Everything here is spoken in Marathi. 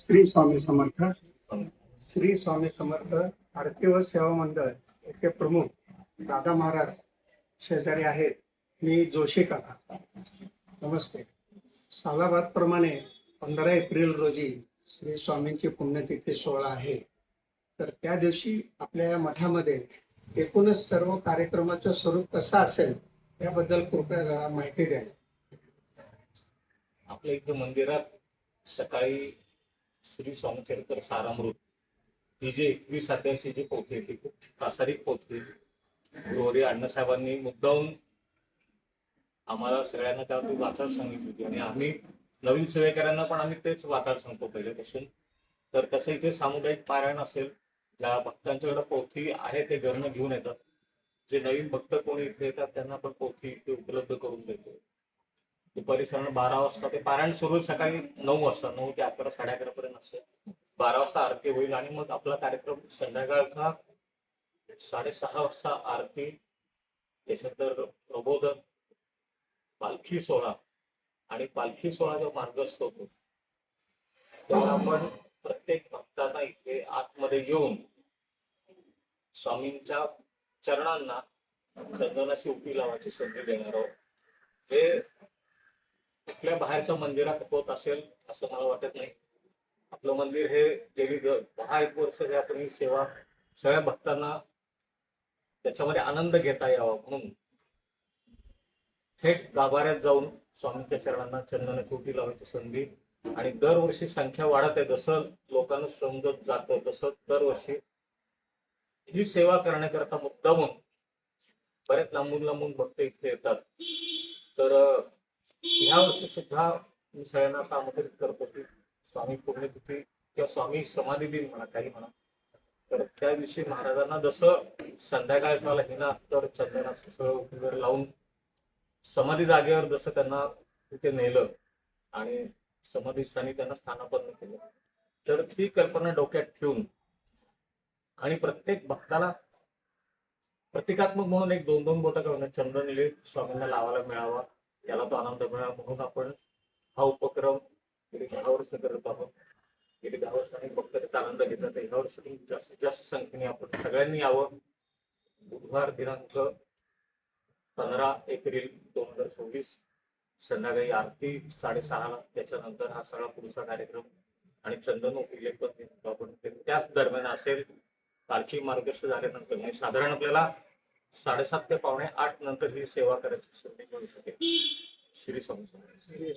श्री स्वामी समर्थ. श्री स्वामी समर्थ आरती व सेवा मंडळ येथे प्रमुख दादा महाराज शेजारी आहेत. मी जोशी काका. नमस्ते. सालाबाद प्रमाणे 15 एप्रिल रोजी श्री स्वामींची पुण्यतिथी सोहळा आहे. तर त्या दिवशी आपल्या या मठामध्ये एकूणच सर्व कार्यक्रमाचं स्वरूप कसं असेल याबद्दल कृपया जरा माहिती द्या. आपल्या इथे मंदिरात सकाळी श्री स्वामीचरित्र सारामृत ही जी 21 अध्यायाची जी पोथी आहे ती खूप प्रासादिक पोथी गृहरी अण्णासाहेबांनी मुद्दाहून आम्हाला सगळ्यांना त्यावरती वाचायला सांगितली होती आणि आम्ही नवीन सेवेकरांना पण आम्ही तेच वाचायला सांगतो पहिल्यापासून. तर त्याचं इथे सामुदायिक पारायण असेल. ज्या भक्तांच्याकडे पोथी आहे ते घरनं घेऊन येतात. जे नवीन भक्त कोणी इथे येतात त्यांना पण पोथी इथे उपलब्ध करून देतो. दुपारी साधारण 12 वाजता ते पारायण सुरू. सकाळी 9 वाजता 9 ते 11 11:30 पर्यंत असते. 12 वाजता आरती होईल आणि मग आपला कार्यक्रम संध्याकाळचा 6:30 वाजता आरती, त्याच्यानंतर प्रबोधन, पालखी सोहळा आणि पालखी सोहळा जो मार्गस्थ होतो तेव्हा आपण प्रत्येक भक्तांना इथे आतमध्ये येऊन स्वामींच्या चरणांना चंदनाची उटी लावायची संधी देणार आहोत. हे कुठल्या बाहेरच्या मंदिरात होत असेल असं मला वाटत नाही. आपलं मंदिर हे गेली 10-1 वर्ष हे आपण ही सेवा सगळ्या भक्तांना त्याच्यामध्ये आनंद घेता यावा म्हणून थेट गाभाऱ्यात जाऊन स्वामींच्या चरणांना चंदनाची उटी लावायची संधी. आणि दरवर्षी संख्या वाढत आहे. जसं लोकांना समजत जातं तसं दरवर्षी ही सेवा करण्याकरता मुद्दामून बरेच लांबून लांबून भक्त इथे येतात. तर ह्या वर्षी सुद्धा मी सगळ्यांना असं आमंत्रित करतो की स्वामी पुण्यतिथी किंवा स्वामी समाधी दिन म्हणा काही म्हणा, तर त्या दिवशी महाराजांना जसं संध्याकाळचा हिना तर चंदनाचं सगळं वगैरे लावून समाधी जागेवर जसं त्यांना तिथे नेलं आणि समाधीस्थानी त्यांना स्थानापन्न केलं, तर ती कल्पना डोक्यात ठेवून आणि प्रत्येक भक्ताला प्रतिकात्मक म्हणून एक 2-2 बोटं करून चंदन लेप स्वामींना लावायला मिळावा, त्याला तो आनंद मिळावा म्हणून आपण हा उपक्रम गेली 10 वर्ष करत आहोत. गेली 10 वर्षांनी भक्त त्याचा आनंद घेतात. ह्या वर्षी जास्तीत जास्त संख्येने आपण सगळ्यांनी यावं. बुधवार दिनांक 15 एप्रिल 2024 संध्याकाळी आरती 6:30ला, त्याच्यानंतर हा सगळा पुढचा कार्यक्रम आणि चंदन लेपन आपण त्याच दरम्यान असेल. पालखी मार्गस्थ झाल्यानंतर म्हणजे साधारण आपल्याला 7:30 ते 7:45 नंतर ही सेवा करायची संधी मिळू शकेल. श्री स्वामी.